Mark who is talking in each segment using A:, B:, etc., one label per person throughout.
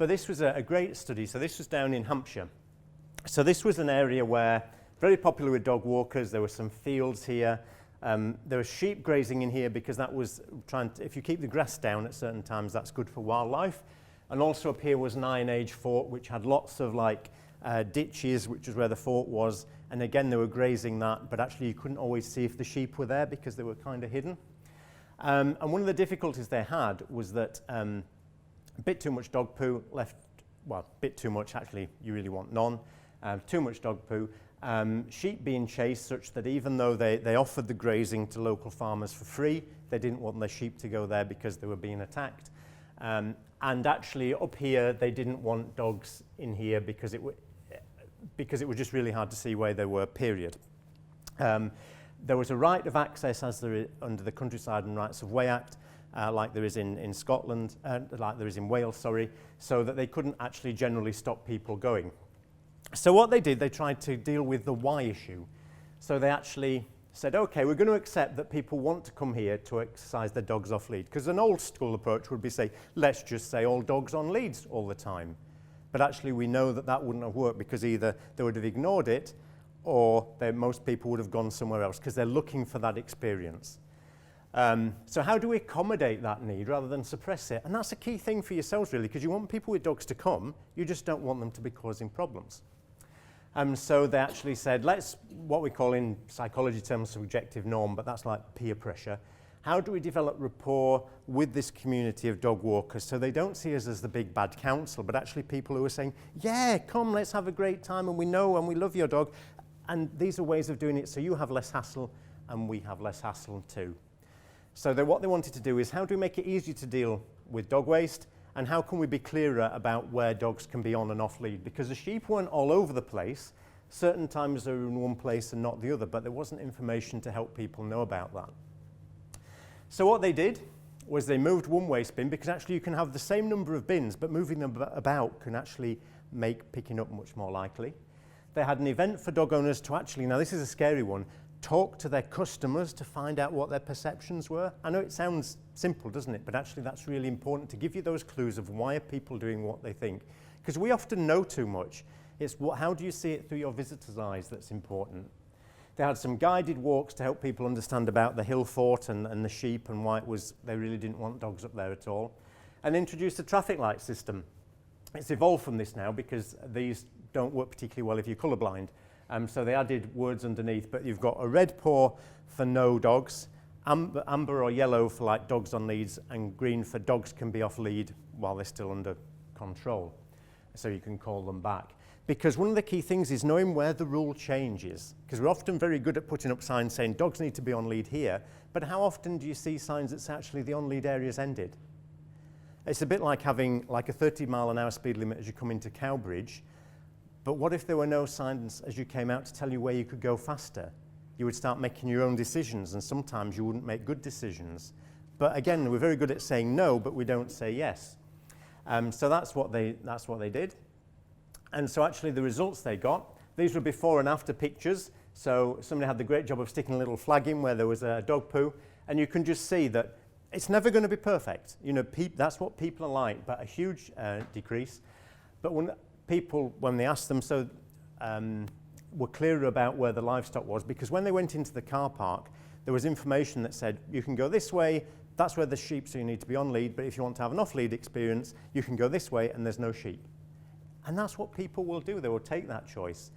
A: But this was a great study. So this was down in Hampshire. So this was an area where, very popular with dog walkers, there were some fields here. There was sheep grazing in here because that was if you keep the grass down at certain times, that's good for wildlife. And also up here was an Iron Age fort, which had lots of ditches, which is where the fort was. And again, they were grazing that, but actually you couldn't always see if the sheep were there because they were kind of hidden. And one of the difficulties they had was that a bit too much dog poo left, well, a bit too much, actually, you really want none. Too much dog poo. Sheep being chased such that even though they offered the grazing to local farmers for free, they didn't want their sheep to go there because they were being attacked. And actually up here, they didn't want dogs in here because it was just really hard to see where they were, period. There was a right of access as there is under the Countryside and Rights of Way Act, like there is in Scotland, like there is in Wales, sorry, so that they couldn't actually generally stop people going. So what they did, they tried to deal with the why issue. So they actually said, okay, we're going to accept that people want to come here to exercise their dogs off lead. Because an old school approach would be say, let's just say all dogs on leads all the time. But actually we know that that wouldn't have worked because either they would have ignored it or most people would have gone somewhere else because they're looking for that experience. So how do we accommodate that need rather than suppress it? And that's a key thing for yourselves really, because you want people with dogs to come, you just don't want them to be causing problems. So they actually said, let's, what we call in psychology terms, subjective norm, but that's like peer pressure. How do we develop rapport with this community of dog walkers so they don't see us as the big bad council, but actually people who are saying, yeah, come, let's have a great time, and we know and we love your dog. And these are ways of doing it so you have less hassle and we have less hassle too. So what they wanted to do is, how do we make it easier to deal with dog waste, and how can we be clearer about where dogs can be on and off lead? Because the sheep weren't all over the place. Certain times they were in one place and not the other, but there wasn't information to help people know about that. So what they did was they moved one waste bin, because actually you can have the same number of bins, but moving them about can actually make picking up much more likely. They had an event for dog owners to actually, now this is a scary one, talk to their customers to find out what their perceptions were. I know it sounds simple, doesn't it? But actually that's really important to give you those clues of why are people doing what they think. Because we often know too much. It's how do you see it through your visitor's eyes that's important. They had some guided walks to help people understand about the hill fort and the sheep and why it was they really didn't want dogs up there at all. And introduced a traffic light system. It's evolved from this now because these don't work particularly well if you're colourblind. So they added words underneath, but you've got a red paw for no dogs, amber or yellow for like dogs on leads, and green for dogs can be off lead while they're still under control. So you can call them back. Because one of the key things is knowing where the rule changes. Because we're often very good at putting up signs saying dogs need to be on lead here, but how often do you see signs that say actually the on lead area's ended? It's a bit like having like a 30-mile-an-hour speed limit as you come into Cowbridge. But what if there were no signs as you came out to tell you where you could go faster? You would start making your own decisions, and sometimes you wouldn't make good decisions. But again, we're very good at saying no, but we don't say yes. So that's what they did. And so actually the results they got, these were before and after pictures. So somebody had the great job of sticking a little flag in where there was a dog poo, and you can just see that it's never going to be perfect. You know, that's what people are like, but a huge decrease. But when they asked them, were clearer about where the livestock was, because when they went into the car park, there was information that said, you can go this way, that's where the sheep, so you need to be on lead, but if you want to have an off-lead experience, you can go this way and there's no sheep. And that's what people will do, they will take that choice.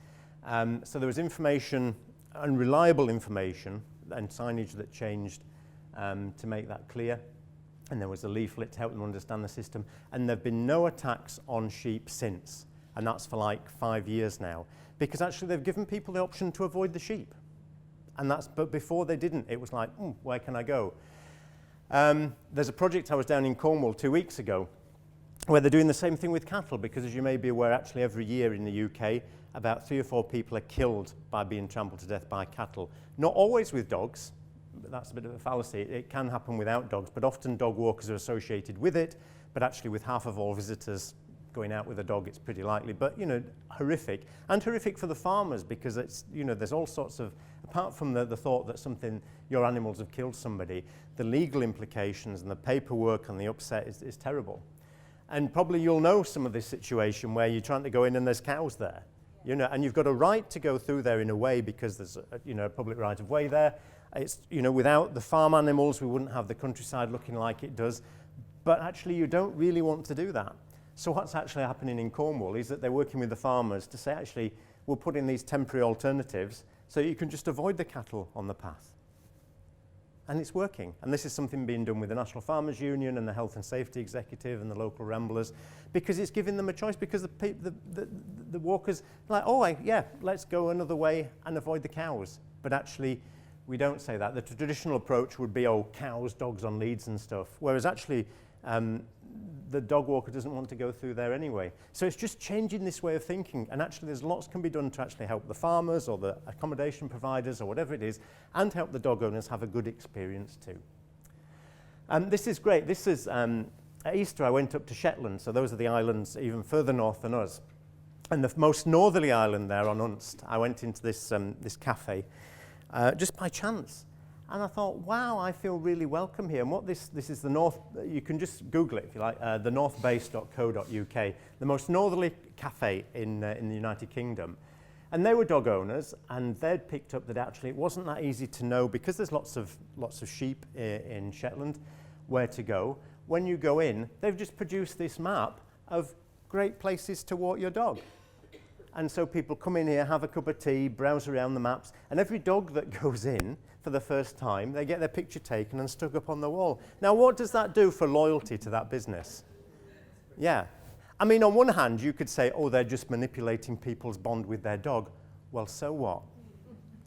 A: So there was information, unreliable information, and signage that changed to make that clear. And there was a leaflet to help them understand the system. And there have been no attacks on sheep since. And that's for like 5 years now. Because actually they've given people the option to avoid the sheep. But before they didn't, it was like, where can I go? There's a project I was down in Cornwall 2 weeks ago where they're doing the same thing with cattle, because as you may be aware, actually every year in the UK, about 3 or 4 people are killed by being trampled to death by cattle. Not always with dogs, but that's a bit of a fallacy. It can happen without dogs, but often dog walkers are associated with it, but actually with half of all visitors going out with a dog, it's pretty likely. But, you know, horrific. And horrific for the farmers, because it's, you know, there's all sorts of, apart from the thought that your animals have killed somebody, the legal implications and the paperwork and the upset is terrible. And probably you'll know some of this situation where you're trying to go in and there's cows there, you know, and you've got a right to go through there in a way because there's a public right of way there. It's, without the farm animals, we wouldn't have the countryside looking like it does. But actually, you don't really want to do that. So what's actually happening in Cornwall is that they're working with the farmers to say, actually, we'll put in these temporary alternatives so you can just avoid the cattle on the path. And it's working. And this is something being done with the National Farmers Union and the Health and Safety Executive and the local ramblers, because it's giving them a choice, because the walkers are like, oh, yeah, let's go another way and avoid the cows. But actually, we don't say that. The traditional approach would be, oh, cows, dogs on leads and stuff, whereas actually the dog walker doesn't want to go through there anyway. So it's just changing this way of thinking, and actually there's lots can be done to actually help the farmers or the accommodation providers or whatever it is, and help the dog owners have a good experience too. This is great. This is, at Easter I went up to Shetland, so those are the islands even further north than us. And the most northerly island there on Unst, I went into this, this cafe just by chance. And I thought, wow, I feel really welcome here. And what this is the north, you can just Google it if you like, thenorthbase.co.uk, the most northerly cafe in the United Kingdom. And they were dog owners, and they'd picked up that actually it wasn't that easy to know, because there's lots of sheep in Shetland, where to go. When you go in, they've just produced this map of great places to walk your dog. And so people come in here, have a cup of tea, browse around the maps, and every dog that goes in for the first time, they get their picture taken and stuck up on the wall. Now, what does that do for loyalty to that business? Yeah. I mean, on one hand, you could say, oh, they're just manipulating people's bond with their dog. Well, so what?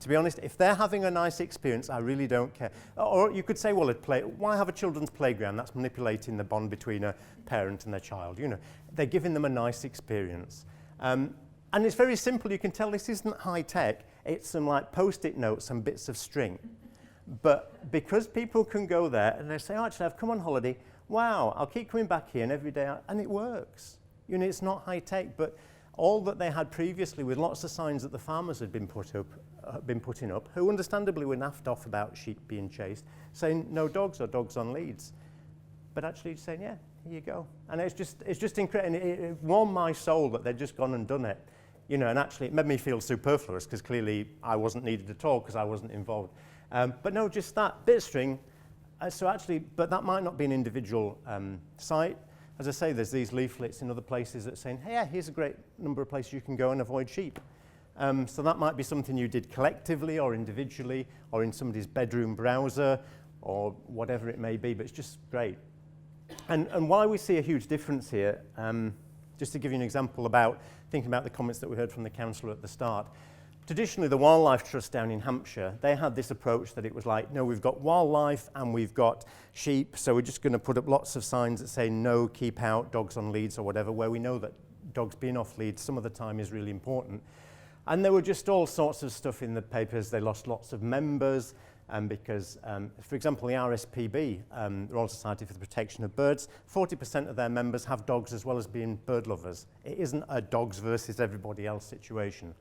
A: To be honest, if they're having a nice experience, I really don't care. Or you could say, well, why have a children's playground? That's manipulating the bond between a parent and their child. They're giving them a nice experience. And it's very simple. You can tell this isn't high tech. It's some like post-it notes and bits of string. But because people can go there and they say, oh, actually, I've come on holiday. Wow, I'll keep coming back here, and every day, and it works. It's not high tech, but all that they had previously with lots of signs that the farmers had been putting up, who understandably were naffed off about sheep being chased, saying no dogs or dogs on leads. But actually saying, yeah, here you go. And it's just incredible. It warmed my soul that they'd just gone and done it. And actually it made me feel superfluous, because clearly I wasn't needed at all because I wasn't involved. But no, just that bit of string. But that might not be an individual site. As I say, there's these leaflets in other places that are saying, hey, yeah, here's a great number of places you can go and avoid sheep. So that might be something you did collectively or individually or in somebody's bedroom browser or whatever it may be, but it's just great. And why we see a huge difference here, just to give you an example about thinking about the comments that we heard from the councillor at the start. Traditionally, the Wildlife Trust down in Hampshire, they had this approach that it was like, no, we've got wildlife and we've got sheep, so we're just going to put up lots of signs that say no, keep out, dogs on leads or whatever, where we know that dogs being off leads some of the time is really important. And there were just all sorts of stuff in the papers. They lost lots of members because, for example, the RSPB, Royal Society for the Protection of Birds, 40% of their members have dogs as well as being bird lovers. It isn't a dogs versus everybody else situation.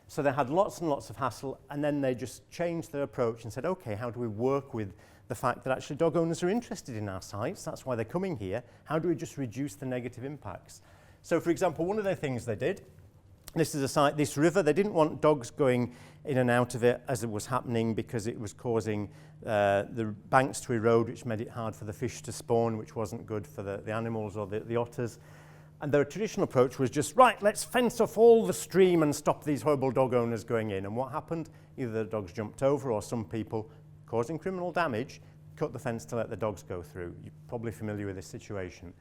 A: So they had lots and lots of hassle, and then they just changed their approach and said, okay, how do we work with the fact that actually dog owners are interested in our sites? That's why they're coming here. How do we just reduce the negative impacts? So, for example, one of the things they did, this is a site, this river, they didn't want dogs going in and out of it as it was happening because it was causing the banks to erode, which made it hard for the fish to spawn, which wasn't good for the animals or the otters. And their traditional approach was just, right, let's fence off all the stream and stop these horrible dog owners going in. And what happened? Either the dogs jumped over or some people, causing criminal damage, cut the fence to let the dogs go through. You're probably familiar with this situation.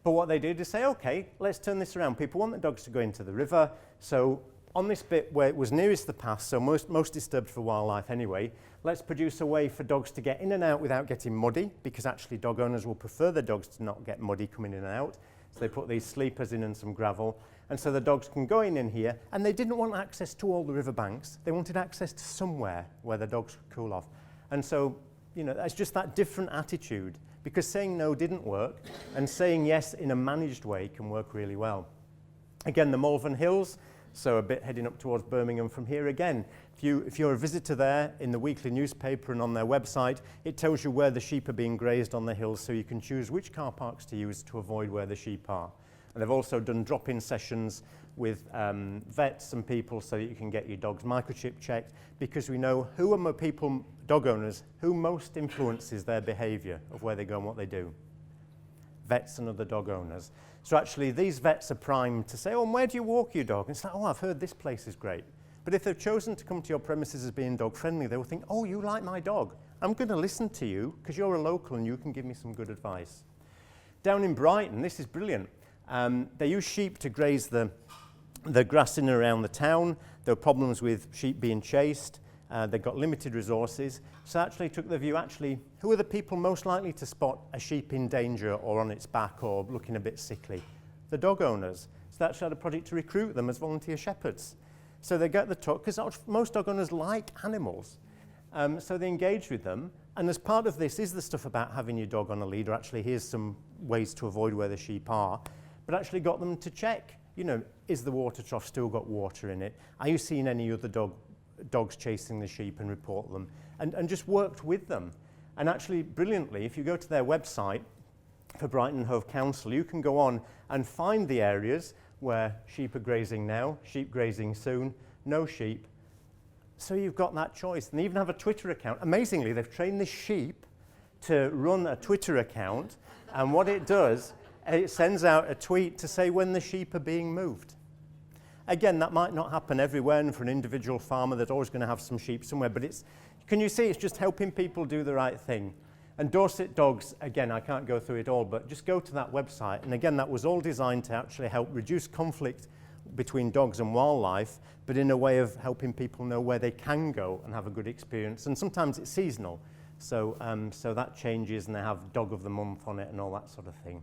A: But what they did is say, okay, let's turn this around. People want the dogs to go into the river. So on this bit where it was nearest the path, so most disturbed for wildlife anyway, let's produce a way for dogs to get in and out without getting muddy, because actually dog owners will prefer their dogs to not get muddy coming in and out. So they put these sleepers in and some gravel, and so the dogs can go in here, and they didn't want access to all the riverbanks. They wanted access to somewhere where the dogs could cool off. And so, it's just that different attitude, because saying no didn't work, and saying yes in a managed way can work really well. Again, the Malvern Hills, so a bit heading up towards Birmingham from here again. If you're a visitor there, in the weekly newspaper and on their website, it tells you where the sheep are being grazed on the hills, so you can choose which car parks to use to avoid where the sheep are. And they've also done drop-in sessions with vets and people so that you can get your dog's microchip checked, because we know who are people, dog owners, who most influences their behaviour of where they go and what they do. Vets and other dog owners. So actually these vets are primed to say, oh, and where do you walk your dog? And it's like, oh, I've heard this place is great. But if they've chosen to come to your premises as being dog friendly, they will think, oh, you like my dog. I'm going to listen to you because you're a local and you can give me some good advice. Down in Brighton, this is brilliant. They use sheep to graze the grass in and around the town. There were problems with sheep being chased. They've got limited resources. So actually took the view, who are the people most likely to spot a sheep in danger or on its back or looking a bit sickly? The dog owners. So they actually had a project to recruit them as volunteer shepherds. So they get the talk, because most dog owners like animals. So they engage with them. And as part of this is the stuff about having your dog on a lead, or actually here's some ways to avoid where the sheep are, but actually got them to check, is the water trough still got water in it? Are you seeing any other dogs chasing the sheep, and report them? And just worked with them. And actually, brilliantly, if you go to their website for Brighton and Hove Council, you can go on and find the areas where sheep are grazing now, sheep grazing soon, no sheep. So you've got that choice. And they even have a Twitter account. Amazingly, they've trained this sheep to run a Twitter account, and what it does, it sends out a tweet to say when the sheep are being moved. Again, that might not happen everywhere, and for an individual farmer, there's always going to have some sheep somewhere, but can you see, it's just helping people do the right thing. And Dorset Dogs, again, I can't go through it all, but just go to that website. And again, that was all designed to actually help reduce conflict between dogs and wildlife, but in a way of helping people know where they can go and have a good experience. And sometimes it's seasonal, so that changes, and they have Dog of the Month on it and all that sort of thing.